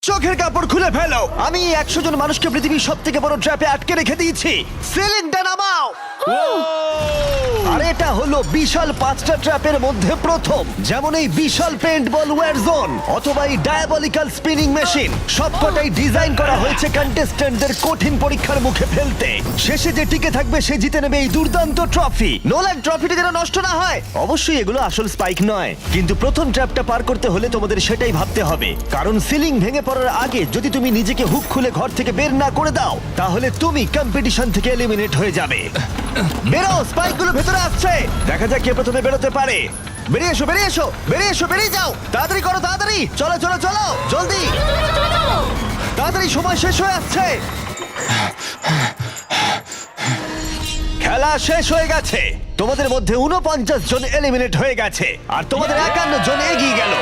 চোখের কাপড় খুলে ফেলো। আমি 100 জন মানুষকে পৃথিবীর সব থেকে বড় ট্র্যাপে আটকে রেখে দিয়েছি। সিলিংটা নামাও। আর এটা হলো বিশাল 5টা ট্র্যাপের মধ্যে প্রথম, যেমন এই বিশাল পেইন্টবল ওয়্যার জোন অথবা এই ডায়াবলিক্যাল স্পিনিং মেশিন। সবকটাই ডিজাইন করা হয়েছে কন্টেস্ট্যান্টদের কঠিন পরীক্ষার মুখে ফেলতে। শেষে যে টিকে থাকবে সে জিতে নেবে এই দুর্দান্ত ট্রফি। নোলান, ট্রফিটা যেন নষ্ট না হয়। অবশ্যই এগুলো আসল স্পাইক নয়, কিন্তু প্রথম ট্র্যাপটা পার করতে হলে তোমাদের সেটাই ভাবতে হবে, কারণ সিলিং ভেঙে পড়ার আগে যদি তুমি নিজেকে হুক খুলে ঘর থেকে বের না করে দাও তাহলে তুমি কম্পিটিশন থেকে এলিমিনেট হয়ে যাবে। বেরো, স্পাইকগুলো ভেতরে আসছে। দেখা যাক কে প্রথমে বেরোতে পারে। বেরিয়ে এসো, বেরিয়ে এসো, বেরিয়ে এসো, বেরিয়ে যাও। তাড়াতাড়ি করো, তাড়াতাড়ি। চলো চলো চলো, জলদি, তাড়াতাড়ি, সময় শেষ হয়ে আসছে। খেলা শেষ হয়ে গেছে। তোমাদের মধ্যে 49 জন এলিমিনেট হয়ে গেছে আর তোমাদের 51 জন এগিয়ে গেল।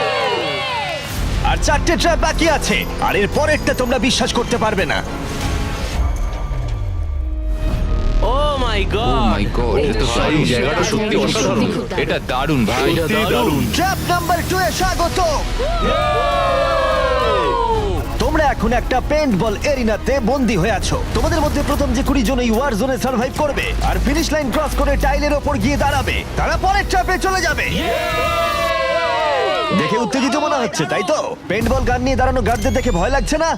আর 4টে ট্র্যাপ বাকি আছে, আর এর পরেরটা তোমরা বিশ্বাস করতে পারবে না। ও মাই গড, এটা তো দারুণ, জায়গাটা সত্যি অসাধারণ। এটা দারুণ ভাই, সত্যি দারুণ। ট্র্যাপ নাম্বার 2 এ স্বাগত। তোমরা এখন একটা পেইন্টবল এরিনাতে বন্দী হয়ে আছো। তোমাদের মধ্যে প্রথম যে 20 জন এই ওয়ার জোনে সার্ভাইভ করবে আর ফিনিশ লাইন ক্রস করে টাইলের ওপর গিয়ে দাঁড়াবে, তারা পরের ট্র্যাপে চলে যাবে। দেখে উত্তেজিত মনে হচ্ছে, তাই তো? পেইন্টবল গান নিয়ে দাঁড়ানো গার্ডদের দেখে ভয় লাগছে না?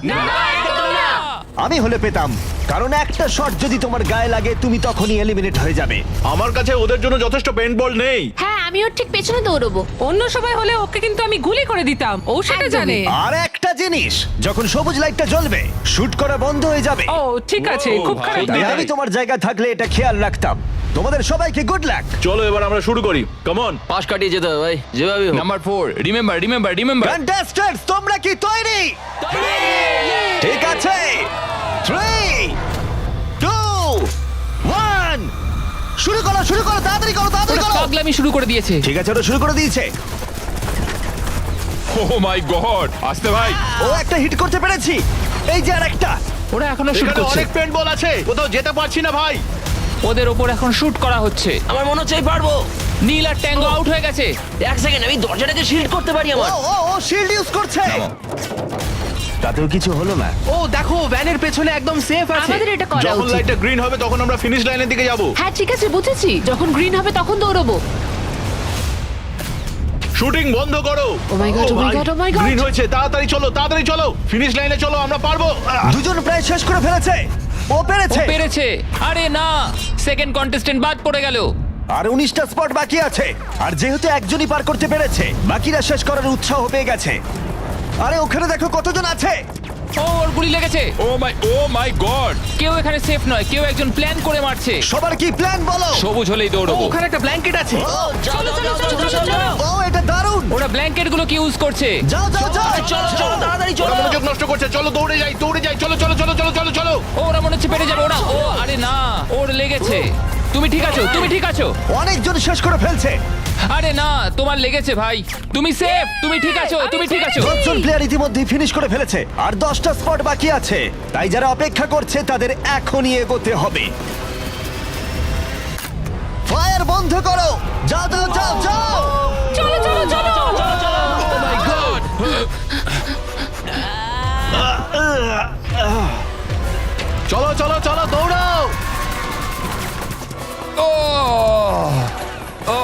আমি হলে পেতাম, কারণ একটা শট যদি তোমার গায়ে লাগে তুমি তখনই এলিমিনেট হয়ে যাবে। আমার কাছে ওদের জন্য যথেষ্ট পেইন্টবল নেই। হ্যাঁ, আমি ওর ঠিক পেছনে দৌড়বো। অন্য সবাই হলে ওকে কিন্তু আমি গুলি করে দিতাম, ও সেটা একদমই। জানে। আর একটা জিনিস, যখন সবুজ লাইটটা জ্বলবে শুট করা বন্ধ হয়ে যাবে। ও ঠিক আছে, ও, খুব খারাপ। ভাই। তাই আমি তোমার জায়গা থাকলে এটা খেয়াল রাখতাম। তোমাদের সবাইকে গুড লাক। চলো এবার আমরা শুরু করি, কাম অন। পাশ কাটিয়ে যেতে হবে ভাই, যেভাবে হোক। Number 4, remember. কন্টেস্ট্যান্টস, তোমরা কি তৈরি? ঠিক আছে, 3, 2, 1, শুরু করো, শুরু করো, তাড়াতাড়ি করো, তাড়াতাড়ি করো। পাগলামি শুরু করে দিয়েছে। ঠিক আছে, ওরা শুরু করে দিয়েছে। ও মাই গড, আসতে ভাই। ও একটা হিট করতে পেরেছি। এই যে আরেকটা। ওরা এখনো শুট এখানে করছে। অনেক পেইন্টবল আছে, কোথাও যেতে পারছি না ভাই। ওদের ওপর এখন শুট করা হচ্ছে। আমার মনে হচ্ছে আমি পারবো। নীল আর ট্যাঙ্গো আউট হয়ে গেছে। এক সেকেন্ড, আমি দরজাটাকে শিল্ড করতে পারি ও আমার। ও ও শিল্ড ইউজ করছে। তাতেও কিছু হলো না। ও দেখো, ভ্যানের পেছনে একদম সেফ আছে। আমাদের এটা করা যখন উচিত। লাইটটা গ্রিন হবে তখন আমরা ফিনিশ লাইনের দিকে যাব। হ্যাঁ ঠিক আছে, বুঝেছি। যখন গ্রিন হবে তখন দৌড়বো। শুটিং বন্ধ করো। Oh my God, oh my God, oh my God. Green হয়েছে, তাড়াতাড়ি চলো, তাড়াতাড়ি চলো, ফিনিশ লাইনে চলো, আমরা পারবো। দুজন প্রায় শেষ করে ফেলেছে। ও ও পেরেছে। পেরেছে। আরে না, সেকেন্ড কন্টেস্ট্যান্ট বাদ পড়ে গেল। আর 19টা স্পট বাকি আছে। আর যেহেতু একজনই পার করতে পেরেছে, বাকিরা শেষ করার উৎসাহ পেয়ে গেছে। আরে ওখানে দেখো কতজন আছে। ও, ওর গুলি লেগেছে। ও মাই গড, কেউ এখানে সেফ নয়, কেউ একজন প্ল্যান করে মারছে। সবার কি প্ল্যান বলো? সবুজ হলেই দৌড়বো। ওখানে একটা ব্ল্যাঙ্কেট আছে। চলো চলো চলো চলো। ও এটা দারুণ। ওরা ব্ল্যাঙ্কেট গুলো কি ইউজ করছে? যাও যাও যাও। চলো চলো তাড়াতাড়ি ওরা চলো। মনোযোগ নষ্ট করছে, চলো দৌড়ে যাই, দৌড়ে যাই, চলো চলো চলো চলো চলো চলো। ও, ওরা মনে হচ্ছে পেরে যাবে। ওরা, ও আরে না, ওর লেগেছে। তুমি ঠিক আছো, তুমি ঠিক আছো। অনেকজন শেষ করে ফেলছে। আরে না, তোমার লেগেছে ভাই। তুমি সেফ, তুমি ঠিক আছো, তুমি ঠিক আছো। 10 জন প্লেয়ার ইতিমধ্যেই ফিনিশ করে ফেলেছে আর 10টা স্পট বাকি আছে। তাই যারা অপেক্ষা করছে তাদের এখনই এগোতে হবে। ফায়ার বন্ধ করো। যাও যাও যাও যাও। চলো চলো চলো। চলো চলো চলো, দৌড়াও। ও ও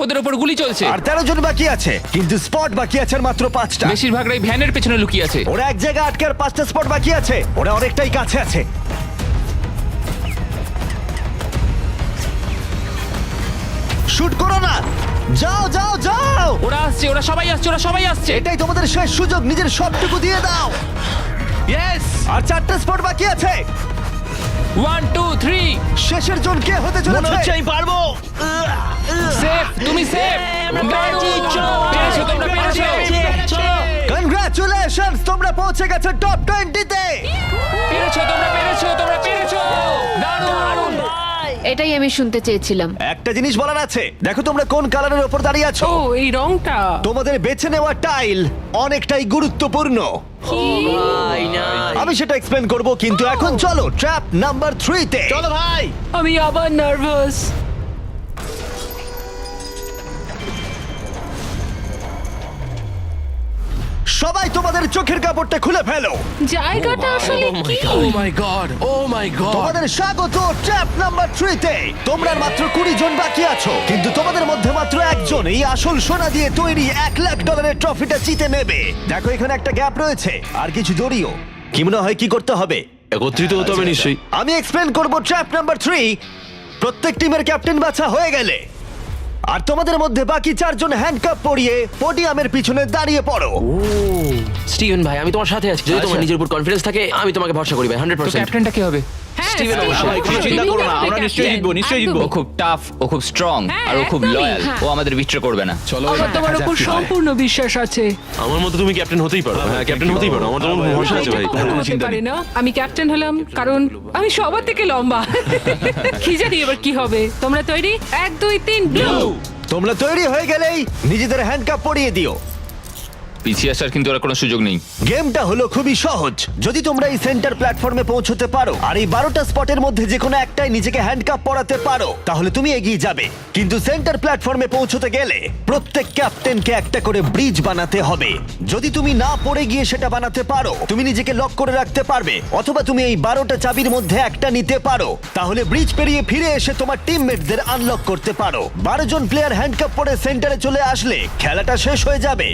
ওদের ওপর গুলি চলছে। আর 13 জন বাকি আছে, কিন্তু স্পট বাকি আছে আর মাত্র 5টা। বেশিরভাগরাই ভ্যানের পেছনে লুকিয়ে আছে। ওরা এক জায়গায় আটকে আর 5টা স্পট বাকি আছে। ওরা অনেকটাই কাছে আছে। শুট করো না। যাও যাও যাও। ওরা আসছে, ওরা সবাই আসছে, ওরা সবাই আসছে। এটাই তোমাদের শেষ সুযোগ, নিজের সবটুকু দিয়ে দাও। ইয়েস। আর 4টা স্পট বাকি আছে। 1 2 3 শেষের জন কে হতে মনে চলেছে? হচ্ছে আমি পারবো। সেফ, তুমি সেফ। পেরেছো, তোমরা পেরেছো। কনগ্রাচুলেশনস, তোমরা পৌঁছে গেছো টপ 20 তে। পেরেছো, তোমরা পেরেছো, তোমরা পেরেছো। দারুণ। এটাই আমি শুনতে চেয়েছিলাম। একটা জিনিস বলার আছে, দেখো তোমরা কোন কালারের উপর দাঁড়িয়ে আছো। ও এই রংটা। তোমাদের বেছে নেওয়া টাইল অনেকটাই গুরুত্বপূর্ণ। ভাই না। আমি সেটা এক্সপ্লেন করব, কিন্তু এখন চলো ট্র্যাপ নাম্বার 3 তে। চলো ভাই। আমি আবার নার্ভাস। সবাই তোমাদের চোখের কাপড়টা খুলে ফেলো। জায়গাটা আসলে কি? ও মাই গড, ও মাই গড। তোমাদের স্বাগত ট্র্যাপ নাম্বার 3 তে। তোমরা মাত্র 20 জন বাকি আছো, কিন্তু তোমাদের মধ্যে মাত্র একজন এই আসল সোনা দিয়ে তৈরি $1,00,000 ট্রফিটা জিতে নেবে। দেখো এখানে একটা গ্যাপ রয়েছে আর কিছু দড়িও। কি মনে হয় কি করতে হবে? একত্রিত হতে হবে নিশ্চয়ই। আমি এক্সপ্লেন করব ট্র্যাপ নাম্বার 3। প্রত্যেক টিমের ক্যাপ্টেন বাছা হয়ে গেলে আর তোমাদের মধ্যে বাকি 4 জন হ্যান্ডকাপ পরিয়ে পোডিয়ামের পিছনে দাঁড়িয়ে পড়ো। স্টিভেন ভাই আমি তোমার সাথে আছি, যদি তোমার নিজের উপর কনফিডেন্স থাকে আমি তোমাকে ভরসা করি ভাই তো 100%। ক্যাপ্টেনটা কি হবে? হ্যাঁ, স্টিভেন স্টিভেন, অবশ্যই। স্টিভেন, কোনো চিন্তা করো না, স্টিভেন আমরা হবে নিশ্চয়ই captain। জিতবো, নিশ্চয়ই জিতবো। ও খুব টাফ, ও খুব স্ট্রং, হ্যাঁ, আর ও খুব একদমই, লয়াল। হ্যাঁ। ও আমাদের বিট্রে করবে না। চলো আমার তোমার উপর সম্পূর্ণ বিশ্বাস আছে। আমার মতো তুমি ক্যাপ্টেন হতেই পারো। হ্যাঁ ক্যাপ্টেন হতেই পারো, আমার তো ভরসা আছে ভাই। কখনো হতে পারে না। আমি ক্যাপ্টেন হলাম কারণ আমি সবার থেকে লম্বা। কি জানি এবার কি হবে। তোমরা তৈরি? 1 2 3 ব্লু। তোমরা তৈরি হয়ে গেলেই নিজেদের হ্যান্ডকাপ পরিয়ে দিও। পিছিয়ে আসার কিন্তু আর কোনো সুযোগ নেই। গেমটা হলো খুবই সহজ। যদি তোমরা এই সেন্টার প্ল্যাটফর্মে পৌঁছতে পারো আর এই 12টা স্পটের মধ্যে যে কোনো একটাই নিজেকে হ্যান্ডকাপ পরাতে পারো, তাহলে তুমি এগিয়ে যাবে। কিন্তু সেন্টার প্ল্যাটফর্মে পৌঁছতে গেলে প্রত্যেক ক্যাপ্টেনকে একটা করে ব্রিজ বানাতে হবে। যদি তুমি না পড়ে গিয়ে সেটা বানাতে পারো, তুমি নিজেকে লক করে রাখতে পারবে, অথবা তুমি এই 12টা চাবির মধ্যে একটা নিতে পারো। তাহলে ব্রিজ পেরিয়ে ফিরে এসে তোমার টিমমেটদের আনলক করতে পারো। 12 জন প্লেয়ার হ্যান্ডকাপ পরে সেন্টারে চলে আসলে খেলাটা শেষ হয়ে যাবে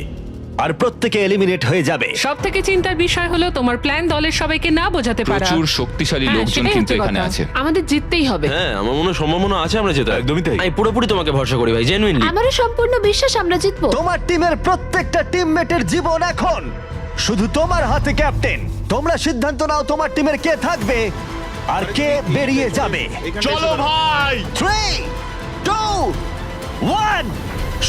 আর প্রত্যেকে এলিমিনেট হয়ে যাবে। সব থেকে চিন্তার বিষয় হলো তোমার প্ল্যান দলের সবাইকে না বোঝাতে পারা। প্রচুর শক্তিশালী হ্যাঁ, লোকজন সেটাই কিন্তু হচ্ছে এখানে কথা। আছে। আমাদের জিততেই হবে। হ্যাঁ আমার মনে হয় সম্ভাবনা আছে আমরা যেটা। একদমই তাই। আমি পুরোপুরি তোমাকে ভরসা করি ভাই, জেনুইনলি। আমারও সম্পূর্ণ বিশ্বাস আমরা জিতবো। তোমার টিমের প্রত্যেকটা টিমমেটের জীবন এখন শুধু তোমার হাতে ক্যাপ্টেন। তোমরা সিদ্ধান্ত নাও তোমার টিমের কে থাকবে আর কে বেরিয়ে যাবে। চলো ভাই। 3 2 1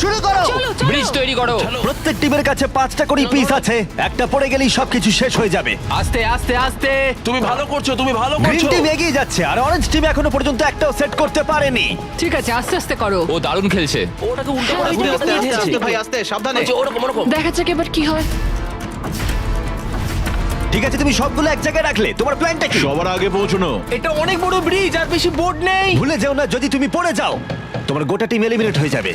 শুরু করো। চলো চলো। ব্রিজ তৈরি করো। প্রত্যেক টিমের কাছে 5টা করে পিস আছে। একটা পড়ে গেলেই সবকিছু শেষ হয়ে যাবে। আস্তে আস্তে আস্তে। তুমি ভালো করছো, তুমি ভালো গ্রিন করছো। টিম এগিয়ে যাচ্ছে আর অরেঞ্জ টিম এখনো পর্যন্ত একটাও সেট করতে পারেনি। ঠিক আছে আস্তে আস্তে করো। ও দারুণ খেলছে। ওটাকে উল্টো করে আস্তে আস্তে আস্তে আস্তে ভাই, আস্তে সাবধানে। ওরকম ওরকম। দেখা যাক এবার কি হয়। ঠিক আছে, তুমি সবগুলো এক জায়গায় রাখলে। তোমার প্ল্যানটা কি? সবার আগে পৌঁছানো। এটা অনেক বড় ব্রিজ আর বেশি বোর্ড নেই। ভুলে যেও না, যদি তুমি পড়ে যাও তোমার গোটা টিম এলিমিনেট হয়ে যাবে।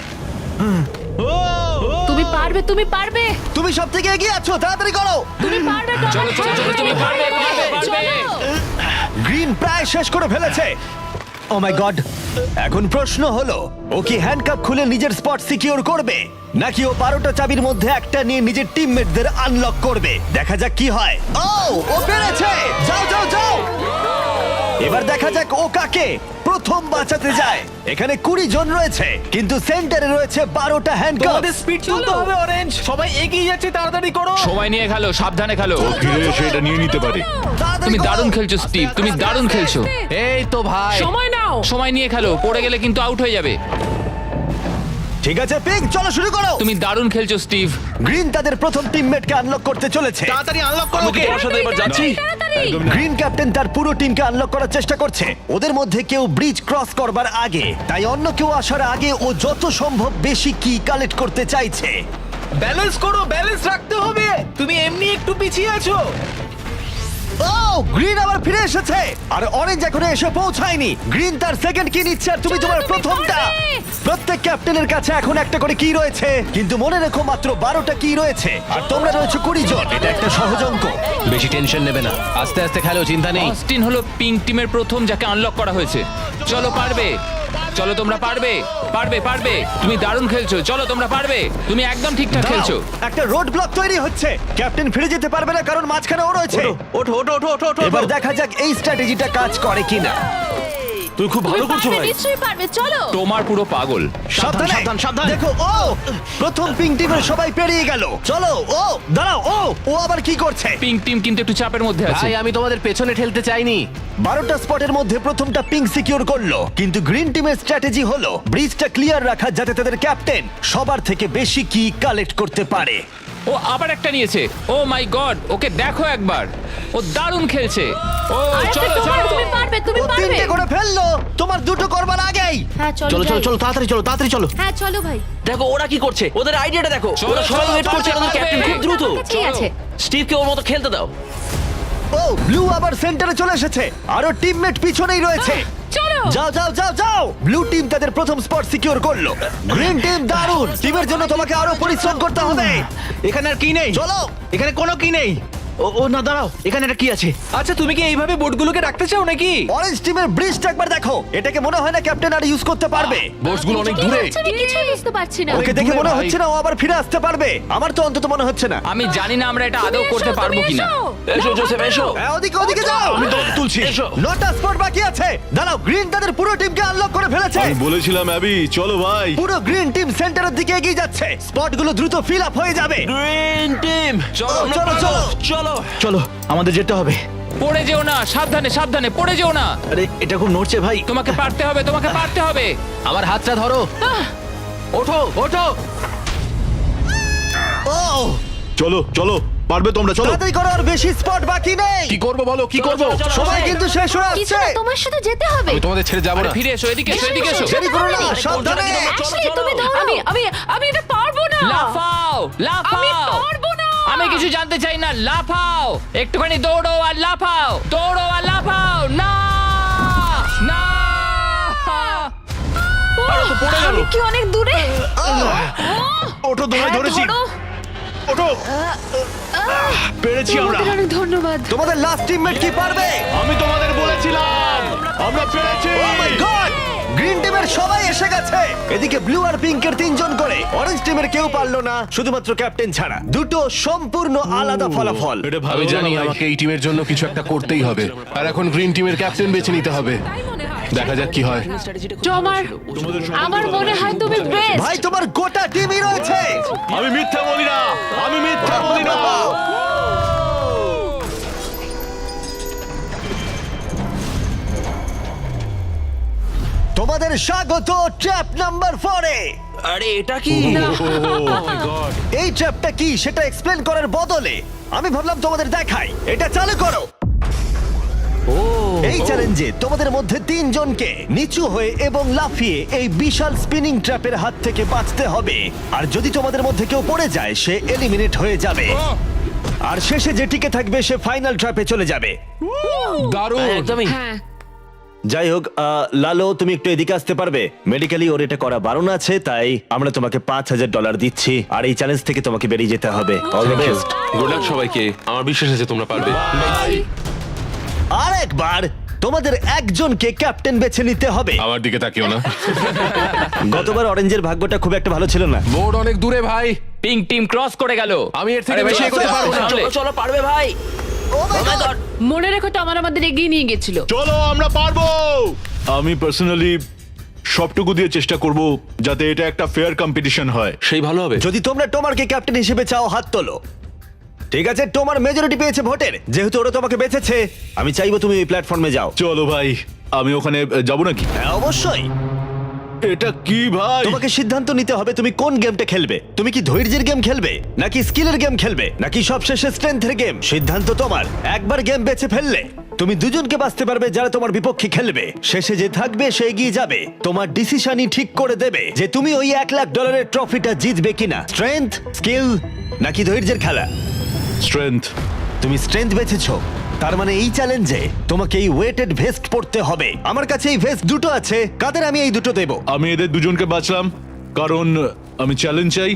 তুমি পারবে, তুমি পারবে, তুমি সব থেকে এগিয়ে আছো, তাড়াতাড়ি করো। তুমি পারবে। টম, চলো, চলো, চলো, তুমি পারবে, পারবে, পারবে। চলো। গ্রিন প্রায় শেষ করে ফেলেছে। ও মাই গড, এখন প্রশ্ন হলো ও কি হ্যান্ডকাপ খুলে নিজের স্পট সিকিউর করবে, নাকি ও 12টা চাবির মধ্যে একটা নিয়ে নিজের টিমমেটদের আনলক করবে। দেখা যাক কি হয়। ও পেরেছে। যাও যাও যাও। এবার দেখা যাক ও কাকে প্রথম বাঁচাতে যায়। এখানে 20 জন রয়েছে, কিন্তু সেন্টারে রয়েছে 12টা হ্যান্ডকাপ। তোমাদের স্পিড তুলতে হবে অরেঞ্জ। সবাই এগিয়ে যাচ্ছে, তাড়াতাড়ি করো। সময় নিয়ে খেলো, সাবধানে খেলো। ফিরে এসে এটা নিয়ে নিতে পারে। তুমি দারুণ খেলছো স্টিভ, তুমি দারুণ খেলছো। এই তো ভাই। সময় নাও। সময় নিয়ে খেলো, পড়ে গেলে কিন্তু আউট হয়ে যাবে। ঠিক আছে পিঙ্ক, চলো শুরু করো। তুমি দারুণ খেলছো স্টিভ। গ্রিন তাদের প্রথম টিমমেটকে আনলক করতে চলেছে। তাড়াতাড়ি আনলক করো। আমি কি তোমার সাথে এবার যাচ্ছি? গ্রিন ক্যাপ্টেন তার পুরো টিমকে আনলক করার চেষ্টা করছে। ওদের মধ্যে কেউ ব্রিজ ক্রস করবার আগে, তাই অন্য কেউ আসার আগে ও যত সম্ভব বেশি কি কালেক্ট করতে চাইছে। ব্যালেন্স করো, ব্যালেন্স রাখতে হবে। তুমি এমনি একটু পিছিয়ে আছো। ও গ্রিন আবার ফিরে এসেছে আর অরেঞ্জ এখনো এসে পৌঁছায়নি। গ্রিন তার সেকেন্ড কি নিচ্ছে আর তুমি তোমার প্রথমটা। প্রত্যেক ক্যাপ্টেনের কাছে এখন একটা করে কি রয়েছে, কিন্তু মনে রেখো মাত্র 12টা কি রয়েছে আর তোমরা রয়েছে 20 জন। এটা একটা সহজ অঙ্ক। বেশি টেনশন নেবে না, আস্তে আস্তে খেলো, চিন্তা নেই। অস্টিন হলো পিঙ্ক টিমের প্রথম যাকে আনলক করা হয়েছে। চলো পারবে, চলো তোমরা পারবে, পারবে পারবে। তুমি দারুণ খেলছো, চলো তোমরা পারবে। তুমি একদম ঠিকঠাক খেলছো। দাঁড়াও, একটা রোড ব্লক তৈরি হচ্ছে। ক্যাপ্টেন ফিরে যেতে পারবে না কারণ মাঝখানে ও রয়েছে। ওঠো ওঠো ওঠো ওঠো ওঠো। এবার দেখা যাক এই স্ট্র্যাটেজিটা কাজ করে কিনা। তুমি খুব ভালো করছো ভাই। নিশ্চয়ই পারবে, চলো। তোমার পুরো পাগল। সাবধানে, সাবধান, সাবধান। দেখো ও প্রথম পিঙ্ক টিমের সবাই পেরিয়ে গেল। চলো ও দাঁড়াও, ও আবার কি করছে? পিঙ্ক টিম কিন্তু একটু চাপের মধ্যে আছে। ভাই আমি তোমাদের পেছনে ঠেলতে চাইনি। 12টা স্পটের মধ্যে প্রথমটা পিঙ্ক সিকিউর করলো, কিন্তু গ্রিন টিমের স্ট্র্যাটেজি হলো ব্রিজটা ক্লিয়ার রাখা যাতে তাদের ক্যাপ্টেন সবার থেকে বেশি কি কালেক্ট করতে পারে। ও আবার একটা নিয়েছে। ও মাই গড, ওকে দেখো একবার, ও দারুণ খেলছে। ও আরেকটা চলো তোমার, চলো। তুমি পারবে, তুমি ও পারবে। 3টে করে ফেললো, তোমার 2টো করবার আগেই। হ্যাঁ চলো চলো চলো যাই। চলো, তাড়াতাড়ি চলো, তাড়াতাড়ি চলো। হ্যাঁ চলো ভাই। দেখো ওরা কি করছে, ওদের আইডিয়াটা দেখো। চলো, ওরা সবাই চলো, ওয়েট করছে, পারবে, ওদের ক্যাপ্টেন পারবে। খুব দ্রুত। ঠিক আছে। স্টিভকে ওর মতো খেলতে দাও। ও ব্লু আবার সেন্টারে চলে এসেছে, আরো টিমমেট পিছনেই রয়েছে। চলো যাও যাও যাও যাও ব্লু টিম তাদের প্রথম স্পট সিকিউর করলো। গ্রিন টিম দারুণ, টিমের জন্য তোমাকে আরো পরিশ্রম করতে হবে। এখানে আর কি নেই? চলো। এখানে কোনো কি নেই। ও না, দাঁড়াও, এখানে একটা কি আছে? আচ্ছা, তুমি কি এইভাবে বোটগুলোকে রাখতে চাও নাকি? অরেঞ্জ টিমের ব্রিজটা একবার দেখো, এটাকে মনে হয় না ক্যাপ্টেন আর ইউজ করতে পারবে। বোটসগুলো অনেক দূরে। আমি কিছুই বুঝতে পারছি না। ওকে দেখে দূরে মনে ভাই। হচ্ছে না ও আবার ফিরে আসতে পারবে। আমার তো অন্তত মনে হচ্ছে না। আমি জানি না আমরা এটা আদৌ করতে পারবো কিনা। এসো জোসেফ এসো। হ্যাঁ, ওদিকে ওদিকে যাও। আমি তোমাকে তুলছি। এসো। নটা স্পট বাকি আছে। দাঁড়াও, গ্রিন তাদের পুরো টিমকে আনলক করে ফেলেছে। আমি বলেছিলাম অ্যাবি, চলো ভাই। পুরো গ্রিন টিম সেন্টারের দিকে এগিয়ে যাচ্ছে। স্পটগুলো দ্রুত ফিল আপ হয়ে যাবে। গ্রিন টিম চলো চলো, চলো, চলো। চলো। চলো, আমাদের যেতে হবে। পড়ে যেও না, সাবধানে সাবধানে, পড়ে যেও না। আরে, এটা খুব নড়ছে ভাই। তোমাকে পারতে হবে, তোমাকে পারতে হবে। আমার হাতটা ধরো। ওঠো ওঠো। ও, চলো চলো, পারবে তোমরা, চলো। তাড়াতাড়ি করো, আর বেশি স্পট বাকি নেই। কি করবো বলো, কি করবো? সময় কিন্তু শেষ হয়ে কিছু আসছে। না, তোমার সাথে যেতে হবে। আমি তোমাদের ছেড়ে যাবো আরে না। ফিরে এসো, এদিকে এসো, এদিকে এসো। দেরি করো না, সাবধানে। অ্যাশলি, তুমি ধরো। আমি এটা পারবো না। লাফাও, আমি লাফাও। পারবো না। আমি কিছু জানতে চাই না, লাফাও। একটুখানি দৌড়ো আর লাফাও, দৌড়ো আর লাফাও। না না। আমি কি অনেক দূরে? ওঠো, তোমায় হ্যাঁ, ধরেছি। ধরো। ওঠো। পেরেছি আমরা। তোমাদের অনেক ধন্যবাদ। তোমাদের লাস্ট টিমমেট কি পারবে? আমি তোমাদের বলেছিলাম, আমরা পেরেছি। ও মাই গড! গ্রিন টিমের সবাই এসে গেছে। এদিকে ব্লু আর পিঙ্কের তিনজন করে, অরেঞ্জ টিমের কেউ পারলো না, শুধুমাত্র ক্যাপ্টেন ছাড়া। দুটো সম্পূর্ণ আলাদা ফলাফল। এটা ভালো, আমি জানি আমাকে এই টিমের জন্য কিছু একটা করতেই হবে, আর এখন গ্রিন টিমের ক্যাপ্টেন বেছে নিতে হবে। দেখা যাক কি হয়। আমার মনে হয় তুমি বেস্ট। ভাই, তোমার গোটা টিমই রয়েছে। আমি মিথ্যা বলি না, আমি মিথ্যা বলি না। তোমাদের স্বাগত ট্র্যাপ নাম্বার 4 এ। আরে এটা কি? এই ট্র্যাপটা কি সেটা এক্সপ্লেন করার বদলে আমি ভাবলাম তোমাদের দেখাই। এটা চালু করো। এই চ্যালেঞ্জে তোমাদের মধ্যে 3 জনকে নিচু হয়ে এবং লাফিয়ে এই বিশাল স্পিনিং ট্র্যাপের হাত থেকে বাঁচতে হবে। আর যদি তোমাদের মধ্যে কেউ পড়ে যায়, সে এলিমিনেট হয়ে যাবে। আর শেষে যে টিকে থাকবে সে ফাইনাল ট্র্যাপে চলে যাবে। দারুণ। একদমই। হ্যাঁ, যাই হোক, লালো, তুমি একটু এদিকে আসতে পারবে? মেডিকেলি ওর এটা করা বারণ আছে, তাই আমরা তোমাকে $5,000 দিচ্ছি, আর এই চ্যালেঞ্জ থেকে তোমাকে বেরিয়ে যেতে হবে। All the best. Good luck সবাইকে, আমার বিশ্বাস আছে তোমরা পারবে। আর একবার তোমাদের একজনকে ক্যাপ্টেন বেছে নিতে হবে। আমার দিকে তাকিও না। গতবার অরেঞ্জের ভাগ্যটা খুব একটা ভালো ছিল না। বোর্ড অনেক দূরে ভাই, পিঙ্ক টিম ক্রস করে গেল। আমি এর থেকে আরে বেশি ভাই, এগোতে চলো, পারবো না। চলো, চলো পারবে ভাই। Oh my God! মনে রেখো তো আমাদের এগিয়ে নিয়ে গেছিল। চলো, আমরা পারবো। আমি পার্সোনালি সবটুকু দিয়ে চেষ্টা করব যাতে এটা একটা ফেয়ার কম্পিটিশন হয়। সেই ভালো হবে। যদি তোমরা টোমারকে ক্যাপ্টেন হিসেবে চাও, হাত তোলো। ঠিক আছে, টোমার মেজরিটি পেয়েছে ভোটের। যেহেতু ওরা তোমাকে বেঁচেছে, আমি চাইবো তুমি ওই প্ল্যাটফর্মে যাও। চলো ভাই, আমি ওখানে যাব নাকি? হ্যাঁ, অবশ্যই। এটা কি ভাই? তোমাকে সিদ্ধান্ত নিতে হবে তুমি কোন গেমটা খেলবে। তুমি কি ধৈর্যের গেম খেলবে, নাকি স্কিলের গেম খেলবে, নাকি সবশেষে স্ট্রেংথের গেম? সিদ্ধান্ত তোমার। একবার গেম বেছে ফেললে তুমি দুজনকে বাঁচতে পারবে যারা তোমার বিপক্ষে খেলবে। শেষে যে থাকবে সে এগিয়ে যাবে। তোমার ডিসিশনই ঠিক করে দেবে যে তুমি ওই $1,00,000 ট্রফিটা জিতবে কিনা। স্ট্রেংথ, স্কিল, নাকি ধৈর্যের খেলা? স্ট্রেংথ। তুমি স্ট্রেংথ বেছেছো, তার মানে এই চ্যালেঞ্জে তোমাকে এই ওয়েটেড ভেস্ট পরতে হবে। আমার কাছে এই ভেস্ট দুটো আছে, কাদের আমি এই দুটো দেবো। আমি এদের দুজনকে বাঁচলাম কারণ আমি চ্যালেঞ্জ চাই,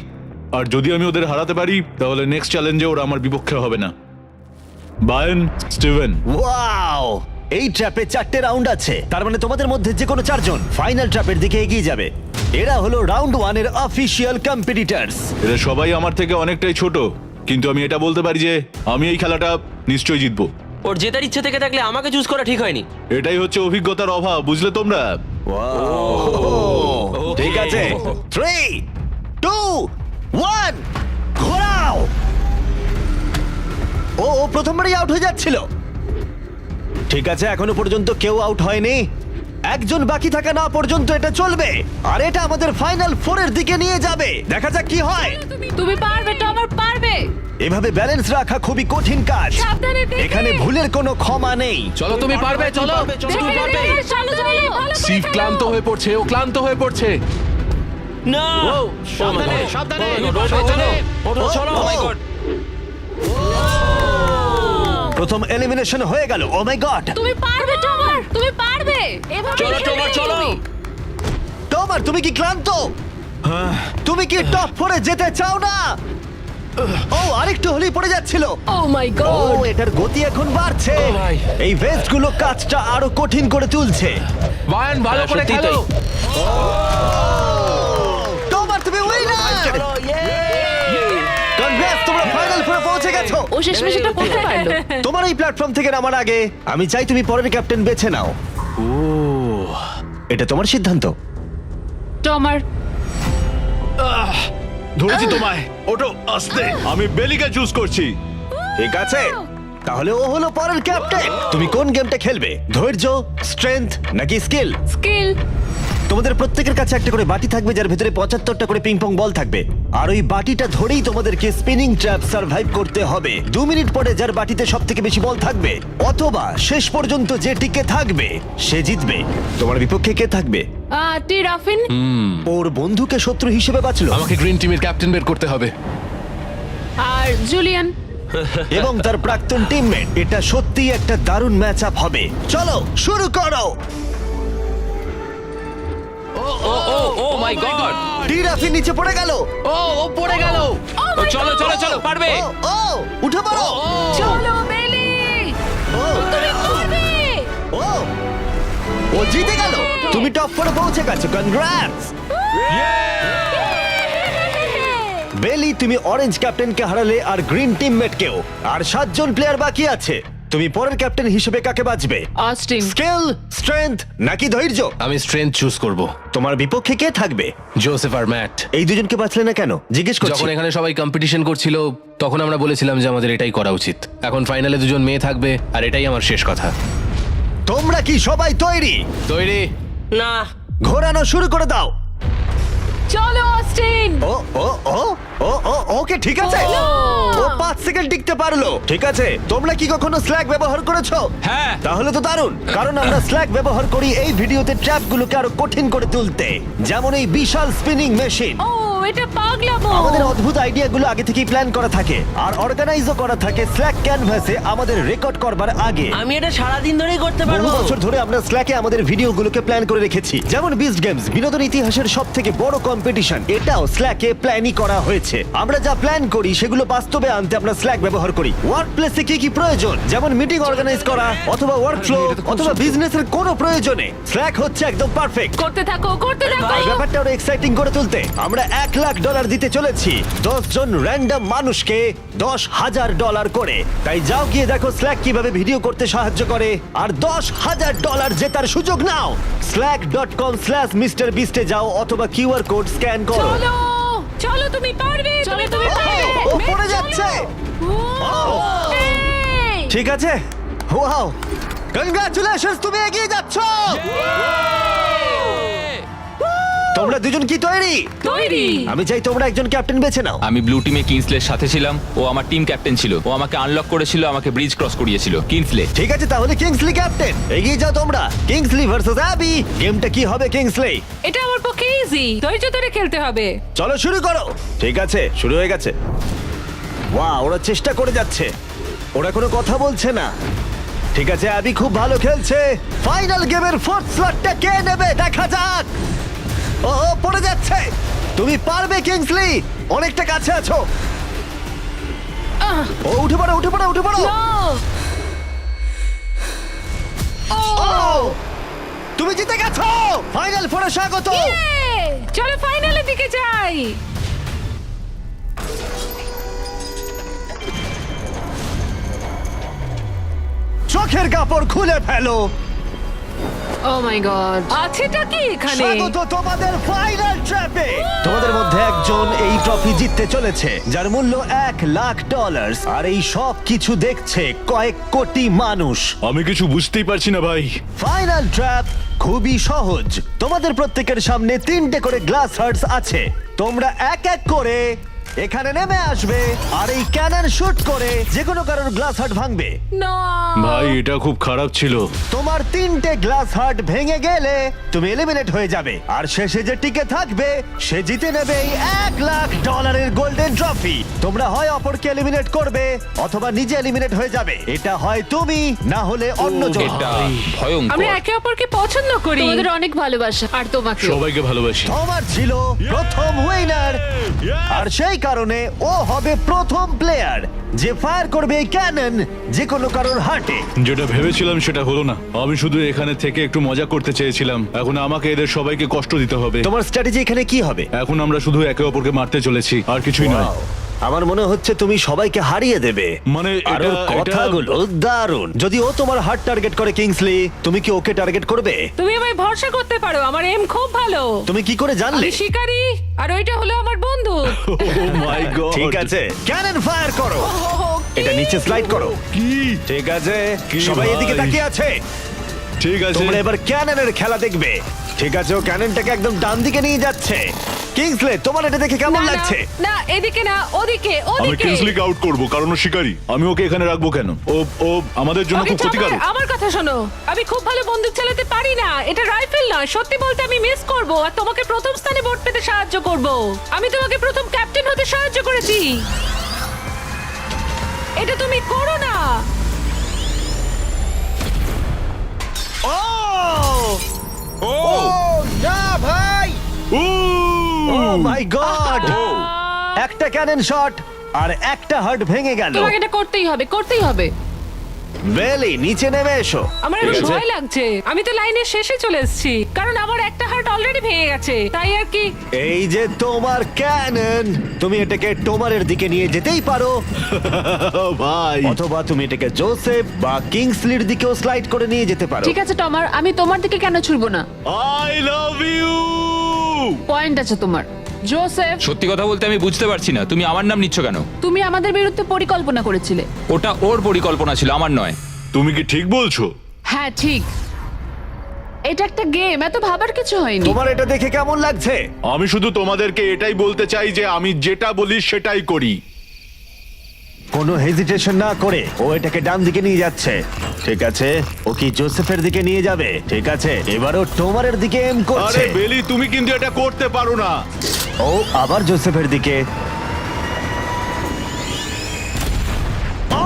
আর যদি আমি ওদের হারাতে পারি তাহলে নেক্সট চ্যালেঞ্জে ওরা আমার বিপক্ষে হবে না। বায়ন, স্টিভেন। ওয়াও! এই ট্র্যাপে 4টে রাউন্ড আছে, তার মানে তোমাদের মধ্যে যে কোনো 4 জন ফাইনাল ট্র্যাপের দিকে এগিয়ে যাবে। এরা হলো রাউন্ড 1 এর অফিশিয়াল কম্পিটিটরস। এরা সবাই আমার থেকে অনেকটাই ছোট, কিন্তু আমি এটা বলতে পারি যে আমি এই খেলাটা নিশ্চয়ই জিতবো। ওর জেতার ইচ্ছে থেকে থাকলে আমাকে চুজ করা ঠিক হয়নি। এটাই হচ্ছে অভিজ্ঞতার অভাব, বুঝলে তোমরা? ঠিক আছে, 3, 2, 1, ঘোরাও। ও প্রথমবারই আউট হয়ে যাচ্ছিল। ঠিক আছে, এখনো পর্যন্ত কেউ আউট হয়নি। একজন বাকি থাকা না পর্যন্ত এটা চলবে, আর এটা আমাদের ফাইনাল 4 এর দিকে নিয়ে যাবে। দেখা যাক কি হয়। তুমি পারবে, টমার পারবে। এভাবে ব্যালেন্স রাখা খুবই কঠিন কাজ। সাবধানে দেখে। এখানে ভুলের কোনো ক্ষমা নেই। চলো, তুমি পারবে, চলো। তুমি পারবে। চলো, চলো, ভালো করে সিভ চলো। ক্লান্ত হয়ে পড়ছে, ও ক্লান্ত হয়ে পড়ছে। না। সাবধানে, সাবধানে। চলো। Oh চলো। my God! প্রথম এলিমিনেশন হয়ে গেল। ও মাই গড, তুমি পারবে টমার, তুমি পারবে। এভাবে চলো খেলবে টমার, চলো। তুমি। টমার তুমি কি ক্লান্ত? তুমি কি টপ 4-এ যেতে চাও না? ও আরেকটু হলেই পড়ে যাচ্ছিল। ও মাই ও গড। এটার গতি এখন বাড়ছে। ও ভাই। এই ভেস্টগুলো কাজটা আরো কঠিন করে তুলছে। বায়ান ভালো হ্যাঁ, করে সত্যিই খেলো। টমার তুমি উইনার! কনগ্রেস, তোমরা ফাইনাল ফোরে পৌঁছে গেছো। ও শেষমেশ এটা করতে পারলো। তোমার এই প্ল্যাটফর্ম থেকে নামার আগে আমি চাই তুমি পরের ক্যাপ্টেন বেছে নাও। এটা তোমার সিদ্ধান্ত। টমার, ধরেছি তোমায়। ওটো আস্তে। আমি বেলিকে চুজ করছি। ঠিক আছে, তাহলে ও হলো পরের ক্যাপ্টেন। তুমি কোন গেমটা খেলবে? ধৈর্য, স্ট্রেংথ নাকি স্কিল? স্কিল। তোমাদের প্রত্যেকের কাছে একটা করে বাটি থাকবে যার ভেতরে 75টা করে পিং পং বল থাকবে, আর ওই বাটিটা ধরেই তোমাদেরকে স্পিনিং ট্র্যাপ সার্ভাইভ করতে হবে। 2 মিনিট পরে যার বাটিতে সব থেকে বেশি বল থাকবে অথবা শেষ পর্যন্ত যে টিকে থাকবে সে জিতবে। তোমার বিপক্ষে কে থাকবে? টি রাফিন। ওর বন্ধুকে শত্রু হিসেবে বাঁচলো আমাকে গ্রিন টিমের ক্যাপ্টেন বের করতে হবে। আর জুলিয়ান। এবং তার প্রাক্তন টিমমেট। এটা সত্যিই একটা দারুণ ম্যাচ আপ হবে। চলো শুরু করো। ও মাই গড। টিরাফি নিচে পড়ে গেল। ও পড়ে গেল। চলো চলো চলো, পারবে। ও উঠে পড়ো। চলো বেলি, ও, তুমি পারবে। ও ও জিতে গেল। তুমি টপ 4-এ পৌঁছে গেছো। কনগ্রাটস বেলি, তুমি অরেঞ্জ ক্যাপ্টেনকে হারালে আর গ্রিন টিমমেটকেও। আর 7 জন প্লেয়ার বাকি আছে। তুমি পরের ক্যাপ্টেন হিসেবে কাকে বাছবে? অস্টিন। স্কিল, স্ট্রেংথ নাকি ধৈর্য? আমি স্ট্রেংথ চুজ করব। তোমার বিপক্ষে কে থাকবে? জোসেফ আর ম্যাট। এই দুজনকে বাছলে না কেন জিজ্ঞেস করছি। যখন এখানে সবাই কম্পিটিশন করছিল তখন আমরা বলেছিলাম যে আমাদের এটাই করা উচিত। এখন ফাইনালে দুজন মেয়ে থাকবে আর এটাই আমার শেষ কথা। তোমরা কি সবাই তৈরি? তৈরি? না, ঘোরানো শুরু করে দাও। চলো অস্টিন। ও ও ও ও ও ওকে ঠিক আছে। ও। ও 5 সেকেন্ড টিকতে পারলো। ঠিক আছে, তোমরা কি কখনো স্ল্যাগ ব্যবহার করেছো? হ্যাঁ। তাহলে তো দারুণ, কারণ আমরা স্ল্যাগ ব্যবহার করি এই ভিডিওতে ট্র্যাপগুলোকে আরো কঠিন করে তুলতে, যেমন এই বিশাল স্পিনিং মেশিন। ও এটা পাগলামো। আমাদের অদ্ভুত আইডিয়াগুলো আগে থেকেই প্ল্যান করা থাকে আর অর্গানাইজও করা থাকে স্ল্যাক ক্যানভাসে আমাদের রেকর্ড করবার আগে। আমি এটা সারাদিন ধরেই করতে বহু পারবো। বছর ধরে আমরা স্ল্যাকে আমাদের ভিডিওগুলোকে প্ল্যান করে রেখেছি, যেমন বিস্ট গেমস, বিনোদন ইতিহাসের সব থেকে বড় কম্পিটিশন। এটাও স্ল্যাকে প্ল্যানই করা হয়েছে। আমরা যা প্ল্যান করি সেগুলো বাস্তবে আনতে আমরা স্ল্যাক ব্যবহার করি। ওয়ার্ক প্লেসে কি কি প্রয়োজন, যেমন মিটিং অর্গানাইজ করা অথবা ওয়ার্ক ফ্লো অথবা বিজনেসের কোনো প্রয়োজনে স্ল্যাক হচ্ছে একদম পারফেক্ট। করতে থাকো, করতে থাকো। আর ব্যাপারটা আরো এক্সাইটিং করে তুলতে আমরা $1,00,000 দিতে চলেছি 10 জন র্যান্ডম মানুষকে $10,000 করে। তাই যাও গিয়ে দেখো স্ল্যাক কিভাবে ভিডিও করতে সাহায্য করে আর $10,000 জেতার সুযোগ নাও। slack.com/MrBeast এ যাও অথবা কিউআর কোড স্ক্যান করো। চলো চলো, তুমি পারবে। চলো তুমি পারবে। ও পড়ে যাচ্ছে। এই, ঠিক আছে, ওয়াও, কনগ্রাচুলেশনস, তুমি এগিয়ে যাচ্ছ। তোমরা দুজন কি তৈরি? তৈরি। আমি চাই তোমরা একজন ক্যাপ্টেন বেছে নাও। আমি ব্লু টিমে কিংসলের সাথে ছিলাম। ও আমার টিম ক্যাপ্টেন ছিল। ও আমাকে আনলক করেছিল, আমাকে ব্রিজ ক্রস করিয়েছিল। কিংসলে। ঠিক আছে, তাহলে কিংসলি ক্যাপ্টেন। এগিয়ে যাও তোমরা। Kingsley versus Abby. গেমটা কি হবে কিংসলি? এটা আমার পক্ষে ইজি। ধৈর্য ধরে খেলতে হবে। চলো শুরু করো। ঠিক আছে, শুরু হয়ে গেছে। ওয়াও, ওরা চেষ্টা করে যাচ্ছে, ওরা কোনো কথা বলছে না। ঠিক আছে, অ্যাবি খুব ভালো খেলছে। ফাইনাল গেমের 4th স্লটটা কে নেবে দেখা যাক। ও ও, পড়ে যাচ্ছে। তুমি পারবে কিংসলি, অনেকটা কাছে আছো। ও উঠে পড়ো, উঠে পড়ো, উঠে পড়ো। ও ও, তুমি জিতে গেছো। ফাইনাল ফোরে স্বাগত। চলো ফাইনালের দিকে যাই। চোখের কাপড় খুলে ফেলো। ও মাই গড। আছেটা কি এখানে? স্বাগত তোমাদের ফাইনাল ট্র্যাপে। তোমাদের মধ্যে একজন এই ট্রফি জিততে চলেছে যার মূল্য $1,00,000 আর এই সব কিছু দেখছে কয়েক কোটি মানুষ। আমি কিছু বুঝতেই পারছি না ভাই। ফাইনাল ট্র্যাপ খুবই সহজ। তোমাদের প্রত্যেকের সামনে 3টে করে গ্লাস হার্টস আছে। তোমরা এক এক করে এখানে নেমে আসবে আর এই ক্যানন শুট করে যে কোনো কারোর গ্লাস হার্ট ভাঙবে। না ভাই এটা খুব খারাপ ছিল। তোমার 3টে গ্লাস হার্ট ভেঙে গেলে তুমি এলিমিনেট হয়ে যাবে আর শেষে যে টিকে থাকবে সে জিতে নেবে এই $1,00,000 গোল্ডেন ট্রফি। তোমরা হয় অপরকে এলিমিনেট করবে অথবা নিজে এলিমিনেট হয়ে যাবে। এটা হয় তুমি না হলে অন্যজন। এটা আমরা ভয়ঙ্কর। একে অপরকে পছন্দ করি। তোমাদের অনেক ভালোবাসা আর তোমাকে সবাইকে ভালোবাসি। তোমার ছিল প্রথম উইনার আর সেই কারণে ও হবে প্রথম প্লেয়ার যে ফায়ার করবে এই ক্যানন যে কোনো কারোর হার্টে। যেটা ভেবেছিলাম সেটা হলো না। আমি শুধু এখানে থেকে একটু মজা করতে চেয়েছিলাম। এখন আমাকে এদের সবাইকে কষ্ট দিতে হবে। তোমার স্ট্র্যাটেজি এখানে কি হবে? এখন আমরা শুধু একে অপরকে মারতে চলেছি, আর কিছুই নয়। Wow, আমার মনে হচ্ছে তুমি সবাইকে হারিয়ে দেবে। মানে আর ওর কথাগুলো দারুণ। যদি ও তোমার হার্ট টার্গেট করে কিংসলি, তুমি কি ওকে টার্গেট করবে? তুমি আমায় ভরসা করতে পারো, আমার এম খুব ভালো। তুমি কি করে জানলে? আমি শিকারি আর ওইটা হলো আমার বন্ধু। Oh my God! ঠিক আছে, ক্যানন ফায়ার করো। এটা নিচে স্লাইড করো। কি? ঠিক আছে, কি সবাই এদিকে ভাই? তাকিয়ে আছে। ঠিক আছে। তোমরা এবার ক্যাননের খেলা দেখবে। ঠিক আছে, ও ক্যাননটাকে একদম ডান দিকে নিয়ে যাচ্ছে। কিংসলে, তোমার এটা দেখে কেমন না, না, লাগছে? না এদিকে না, ওদিকে আমি ওদিকে। কিংসলিকে আউট করব কারণ ও শিকারী। আমি ওকে এখানে রাখবো কেন? ও আমাদের জন্য ওকে খুব ক্ষতিকারক। ছাড়ো, আমার কথা শোনো। আমি খুব ভালো বন্দুক চালাতে পারি না, এটা রাইফেল নয়। সত্যি বলতে আমি মিস করব আর তোমাকে প্রথম স্থানে ভোট পেতে সাহায্য করব। আমি তোমাকে প্রথম ক্যাপ্টেন হতে সাহায্য করেছি। এটা তুমি করো না। ও! ও না ভাই! ও মাই গড! একটা ক্যানন শট আর একটা হার্ট ভেঙে গেল। তোমাকে এটা করতেই হবে, করতেই হবে। বেলি, নিচে নেমে এসো। আমার ঠিক একটু আছে? ভয় লাগছে। আমি তো লাইনের শেষে চলে এসেছি, কারণ আমার একটা হার্ট অলরেডি ভেঙে গেছে। তাই আর কি। এই যে তোমার ক্যানন, তুমি এটাকে টোমারের দিকে নিয়ে যেতেই পারো ভাই অথবা তুমি এটাকে জোসেফ বা কিংসলির দিকেও স্লাইড করে নিয়ে যেতে পারো। ঠিক আছে টমার, আমি তোমার দিকে কেন ছুড়বো না? I love you. পয়েন্ট আছে তোমার। জোসেফ, সত্যি কথা বলতে আমি বুঝতে পারছি না তুমি আমার নাম নিচ্ছ কেন। তুমি আমাদের বিরুদ্ধে পরিকল্পনা করেছিলে। ওটা ওর পরিকল্পনা ছিল, আমার নয়। তুমি কি ঠিক বলছো? হ্যাঁ ঠিক, এটা একটা গেম, এত ভাবার কিছু হয়নি। তোমার এটা দেখে কেমন লাগছে? আমি শুধু তোমাদেরকে এটাই বলতে চাই যে আমি যেটা বলি সেটাই করি। কোনো হেজিটেশন না করে ও এটাকে ডান দিকে নিয়ে যাচ্ছে। ঠিক আছে, ও কি জোসেফের দিকে নিয়ে যাবে? ঠিক আছে, এবারও টোমারের দিকে এম করছে। আরে বেলি, তুমি কিন্তু এটা করতে পারো না। ও আবার জোসেফের দিকে। ও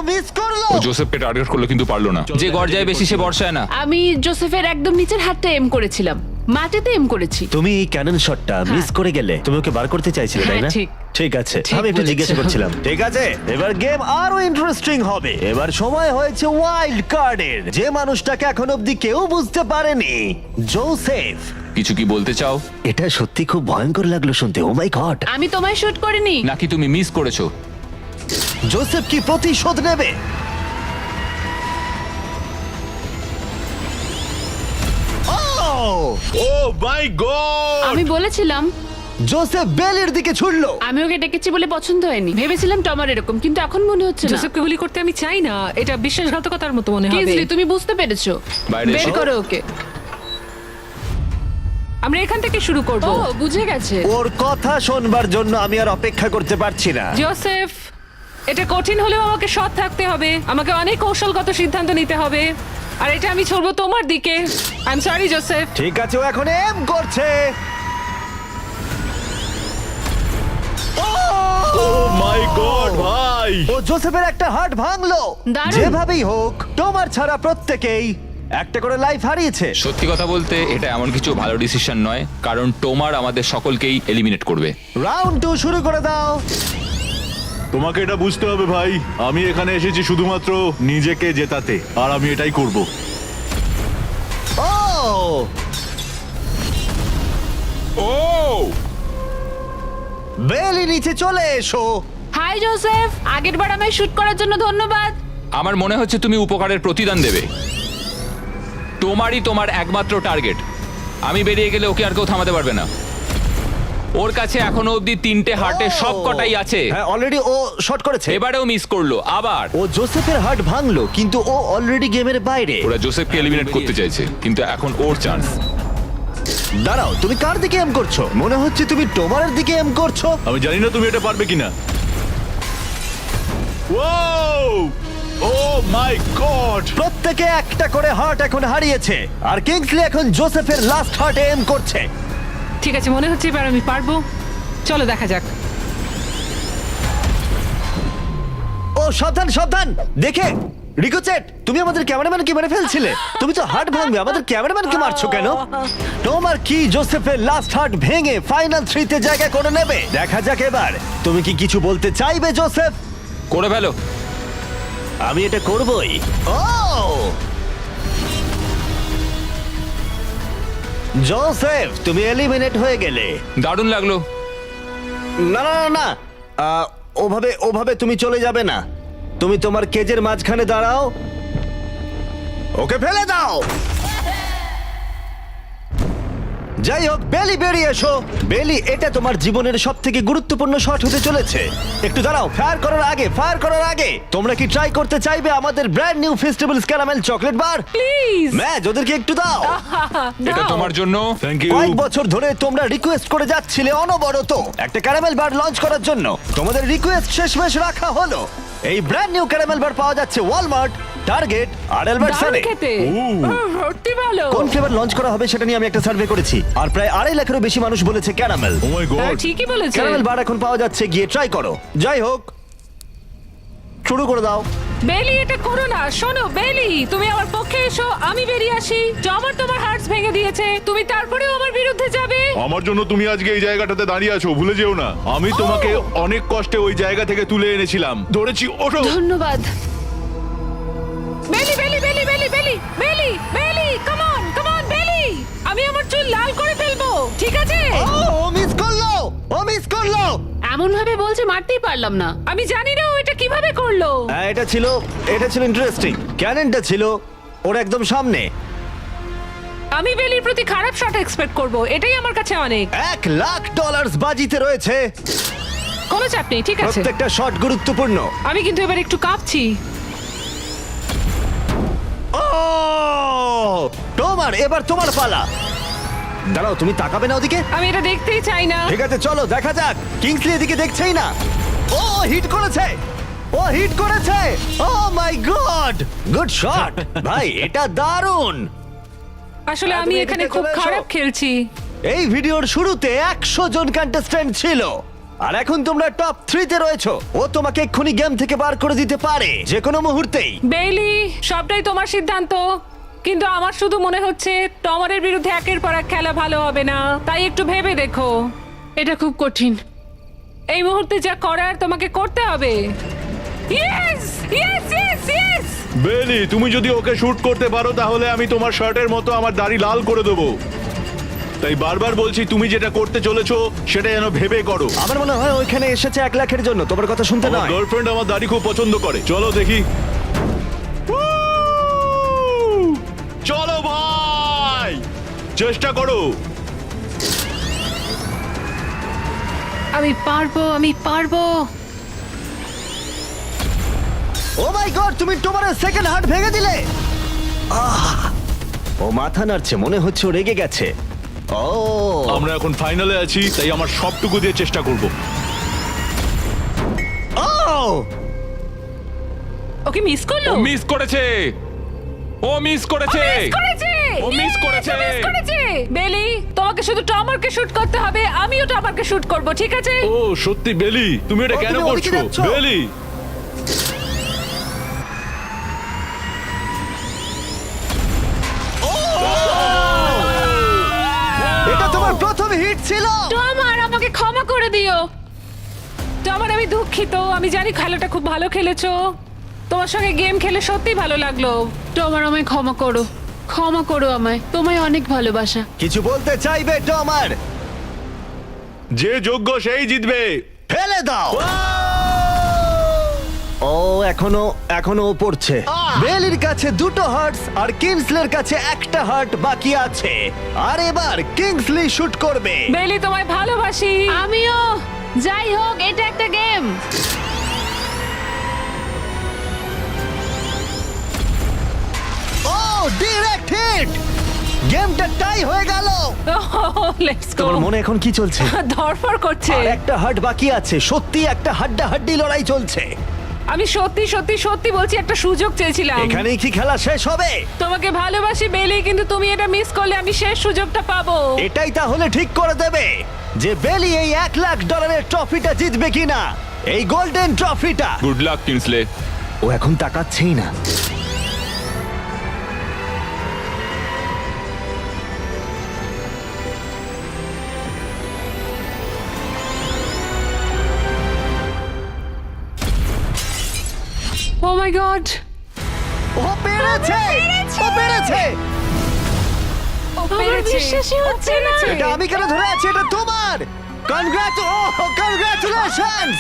মিস করলো। ও জোসেফকে টার্গেট করলো কিন্তু পারলো না। যে গর্জায় বেশি সে বর্ষায় না। আমি জোসেফের একদম নিচের হাতটা এম করেছিলাম, মাটিতে এম করেছি। তুমি এই ক্যানন শটটা মিস করে গেলে। তুমি ওকে বার করতে চাইছিলে, তাই না? হ্যাঁ, ঠিক। ঠিক আছে, ঠিক আমি একটু বলেছো। জিজ্ঞাসা করছিলাম। ঠিক আছে, এবার গেম আরো ইন্টারেস্টিং হবে। এবার সময় হয়েছে ওয়াইল্ড কার্ডের। যে মানুষটাকে এখন অব্দি কেউ বুঝতে পারেনি, জোসেফ। কিছু কি বলতে চাও এটা সত্যি খুব ভয়ঙ্কর লাগলো শুনতে। ও মাই গড! আমি তোমায় শুট করিনি। নাকি তুমি মিস করেছো? জোসেফ কি প্রতিশোধ নেবে? ও মাই গড! আমি বলেছিলাম, জোসেফ বেলের দিকে ছুড়লো। আমি ওকে ডেকেছি বলে পছন্দ হয়নি। ভেবেছিলাম টমার এরকম, কিন্তু এখন মনে হচ্ছে না। জোসেফকে গুলি করতে আমি চাই না, এটা বিশ্বাসঘাতকতার মতো মনে হবে। কিংসলি, তুমি বুঝতে পেরেছো। বাইরে বের এসো। করো ওকে। আমরা এখান থেকে শুরু করব। ও বুঝে গেছে। ওর কথা শোনবার জন্য আমি আর অপেক্ষা করতে পারছি না। জোসেফ, এটা কঠিন হলেও আমাকে সৎ থাকতে হবে। আমাকে অনেক কৌশলগত সিদ্ধান্ত নিতে হবে। আর এটা আমি ছড়বো তোমার দিকে। I am sorry Joseph. ঠিক আছে, ও এখন এম করছে। ও মাই গড ভাই! ও জোসেফের একটা হার্ট ভাঙলো। দারুণ। যেভাবেই হোক, তোমার ছাড়া প্রত্যেকেই একটা করে লাইফ হারিয়েছে। সত্যি কথা বলতে এটা এমন কিছু ভালো ডিসিশন নয়, কারণ টোমার আমাদের সকলকেই এলিমিনেট করবে। রাউন্ড 2 শুরু করে দাও। তোমাকে এটা বুঝতে হবে ভাই, আমি এখানে এসেছি শুধুমাত্র নিজেকে জেতাতে, আর আমি এটাই করব। ও ও বেলি, নিচে চলে এসো। হাই জোসেফ, আগেরবার আমায় শুট করার জন্য ধন্যবাদ। আমার মনে হচ্ছে তুমি উপকারের প্রতিদান দেবে। তোমারই তোমার একমাত্র টার্গেট। আমি বেরিয়ে গেলে ওকে আর কেউ থামাতে পারবে না। ওর কাছে এখনো অবধি 3টে হার্টের সব কটাই আছে। হ্যাঁ, অলরেডি ও শট করেছে। এবারেও মিস করলো আবার। ও জোসেফের হার্ট ভাঙলো, কিন্তু ও অলরেডি গেমের বাইরে। ওরা জোসেফকে এলিমিনেট করতে চাইছে, কিন্তু এখন ওর চান্স। দাঁড়াও, তুমি কার দিকে এম করছো? মনে হচ্ছে তুমি টোমারের দিকে এম করছো। আমি জানি না তুমি এটা পারবে কিনা। ও মাই গড! প্রত্যেকে একটা করে হার্ট এখন হারিয়েছে, আর কিংসলি এখন জোসেফের লাস্ট হার্টে এম করছে। ঠিক আছে, মনে হচ্ছে এবার আমি পারবো। চলো দেখা যাক। ও সাবধান সাবধান, দেখে রিকোচেট, তুমি আমাদের ক্যামেরাম্যানকে মেরে ফেলছিলে। তুমি তো হার্ট ভাঙবে, আমাদের ক্যামেরাম্যানকে মারছো কেন? তোমার কি জোসেফের লাস্ট হার্ট ভেঙে ফাইনাল 3-তে জায়গা করে নেবে? দেখা যাক এবার তুমি কি কিছু বলতে চাইবে জোসেফ? করে ফেলো। আমি এটা করবই। ও জোসেফ, তুমি এলিমিনেট হয়ে গেলে। দারুণ লাগলো। না না না না, ওভাবে ওভাবে তুমি চলে যাবে না। তুমি তোমার কেজের মাঝখানে দাঁড়াও, ওকে ফেলে দাও। যাই হোক, বেলি বেরিয়ে এসো। বেলি, এটা তোমার জীবনের সব থেকে গুরুত্বপূর্ণ শট হতে চলেছে। একটু দাঁড়াও, ফায়ার করার আগে তোমরা কি ট্রাই করতে চাইবে আমাদের brand new festivals caramel chocolate bar? Please. Match ওদেরকে একটু দাও। এটা তোমার জন্য। Thank you. কয়েক বছর ধরে তোমরা রিকোয়েস্ট করে যাচ্ছিলে অনবরত একটা ক্যারামেল বার লঞ্চ করার জন্য। তোমাদের রিকোয়েস্ট শেষমেশ রাখা হলো। এই ব্র্যান্ড নিউ ক্যারামেল বার পাওয়া যাচ্ছে ওয়ালমার্ট, টার্গেট আর অ্যালবার্টসনে। খেতে সত্যি ভালো। কোন ফ্লেভার লঞ্চ করা হবে সেটা নিয়ে আমি একটা সার্ভে করেছি, আর প্রায় 2.5 লাখেরও বেশি মানুষ বলেছে ক্যারামেল। ও মাই হ্যাঁ, গড! ঠিকই বলেছে। ক্যারামেল বার এখন পাওয়া যাচ্ছে, গিয়ে ট্রাই করো। যাই হোক, শুরু করে দাও। বেলি, এটা করো না। শোনো বেলি, তুমি আমার পক্ষে এসো, আমি বেরিয়ে আসি। জমার তোমার হার্টস ভেঙে দিয়েছে, তুমি তারপরেও আমার বিরুদ্ধে যাবে? আমার জন্য তুমি আজকে এই জায়গাটাতে দাঁড়িয়ে আছো, ভুলে যেও না। আমি তোমাকে অনেক কষ্টে ওই জায়গা থেকে তুলে এনেছিলাম। ধরেছি, ওঠো। ধন্যবাদ। বেলি বেলি বেলি বেলি বেলি বেলি বেলি, কাম অন কাম অন বেলি। আমি আমার চুল লাল করে ফেলবো, ঠিক আছে? ও মিস করলো। এমন ভাবে বলছে মারতেই পারলাম না। আমি জানি না ও এটা কিভাবে করলো। হ্যাঁ, এটা ছিল ইন্টারেস্টিং। ক্যাননটা ছিল ওর একদম সামনে। আমি বেলির প্রতি খারাপ শট এক্সপেক্ট করব, এটাই আমার কাছে অনেক। $1,00,000 বাজিতে রয়েছে। কোনো চাপ নেই, ঠিক আছে। প্রত্যেকটা শট গুরুত্বপূর্ণ। আমি কিন্তু এবার একটু কাঁপছি। ও এবার তোমার পালা। দাঁড়াও, তুমি তাকাবে না ওদিকে? আমি এটা দেখতেই চাই না। ঠিক আছে, চলো দেখা যাক। কিংসলি এদিকে দেখছেই না। ও হিট করেছে। ও মাই গড, গুড শট ভাই, এটা দারুণ। আসলে হ্যাঁ, আমি তুমি এখানে এদিকে খুব চলে এসো। খারাপ খেলছি। এই ভিডিওর শুরুতে 100 জন কন্টেস্ট্যান্ট ছিল, আর এখন তোমরা টপ 3-তে রয়েছো। ও তোমাকে এক্ষুনি গেম থেকে বার করে দিতে পারে যে কোনো মুহূর্তেই। বেইলি, সবটাই তোমার সিদ্ধান্ত, কিন্তু আমার শুধু মনে হচ্ছে টমারের বিরুদ্ধে একের পর এক খেলা ভালো হবে না। তাই একটু ভেবে দেখো। এটা খুব কঠিন। এই মুহূর্তে যা করার তোমাকে করতে হবে। Yes yes yes yes. বেলি, তুমি যদি ওকে শুট করতে পারো তাহলে আমি তোমার শার্টের মতো আমার দাড়ি লাল করে দেবো। তাই বারবার বলছি, তুমি যেটা করতে চলেছো সেটা যেন ভেবে করো। আমার মনে হয় ওইখানে এসেছে 1 লাখের জন্য, তোমার কথা শুনতে আমার নয়। গার্লফ্রেন্ড আমার দাড়ি খুব পছন্দ করে। চলো দেখি। চলো ভাই, চেষ্টা করো। আমি পারবো। ও মাই গড, তুমি তোমার সেকেন্ড হার্ট ভেঙে দিলে। ও মাথা নাড়ছে, মনে হচ্ছে ও রেগে গেছে। ও আমরা এখন ফাইনালে আছি, তাই আমার সবটুকু দিয়ে চেষ্টা করব। ও ওকে মিস করলো। ও মিস করেছে। ও মিস করেছে। ও মিস করেছে। মিস করেছে। বেলি, তোমাকে শুধু টমারকে শুট করতে হবে, আমিও টমারকে শুট করব, ঠিক আছে? ও সত্যি বেলি, তুমি এটা ও, কেন তুমি ওদিকে করছো? যাচ্ছ? বেলি, এটা তোমার প্রথম হিট ছিল। টমার, আমাকে ক্ষমা করে দিও। টমার, আমি দুঃখিত। আমি জানি খেলাটা খুব ভালো খেলেছো। তোমার সঙ্গে গেম খেলে সত্যি ভালো লাগলো। তোমার আমায় ক্ষমা করো আমায়। তোমায় অনেক ভালোবাসা। কিছু বলতে চাইবে টমার? যে যোগ্য সেই জিতবে। ফেলে দাও। ও এখনো ও পড়ছে। বেলির কাছে 2টো হার্টস আর কিংসলের কাছে 1টা হার্ট বাকি আছে। আর এবার কিংসলি শুট করবে। বেলি, তোমায় ভালোবাসি। আমিও। যাই হোক, এটা একটা গেম। ও ডিরেক্ট হিট। গেমটা টাই হয়ে গেল। লেটস গো তোমার মনে এখন কি চলছে? ধরফর করছে। আর একটা হার্ট বাকি আছে, সত্যি একটা হাড্ডাহাড্ডি লড়াই চলছে। আমি সত্যি সত্যি সত্যি বলছি, একটা সুযোগ চেয়েছিলাম। এখানেই কি খেলা শেষ হবে? তোমাকে ভালোবাসি বেলি, কিন্তু তুমি এটা মিস করলে আমি শেষ সুযোগটা পাবো। এটাই তাহলে ঠিক করে দেবে যে বেলি এই $1,00,000 ট্রফিটা জিতবে কিনা, এই গোল্ডেন ট্রফিটা। Good luck Kingsley. ও এখন তাকাচ্ছেই না। ও মাই গড, ও পেরেছে, ও পেরেছে। আমার বিশ্বাসই হচ্ছে না। এটা আমি কেন ধরে আছি? এটা তোমার। কনগ্রাচুলেশনস।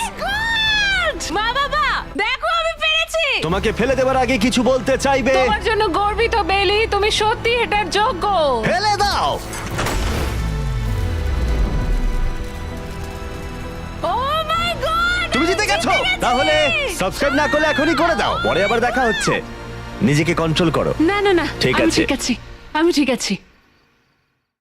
মা বাবা, দেখো আমি পেরেছি। তোমাকে ফেলে দেবার আগে কিছু বলতে চাইবে? তোমার জন্য গর্বিত বেলি, তুমি সত্যি এটার যোগ্য। ফেলে দাও। ও মাই গড, তুমি জিতে গেছো। তাহলে সাবস্ক্রাইব না করলে এখনই করে দাও, পরে আবার দেখা হচ্ছে। নিজেকে কন্ট্রোল করো। না না না, ঠিক আমি আছে। ঠিক আছি, আমি ঠিক আছি।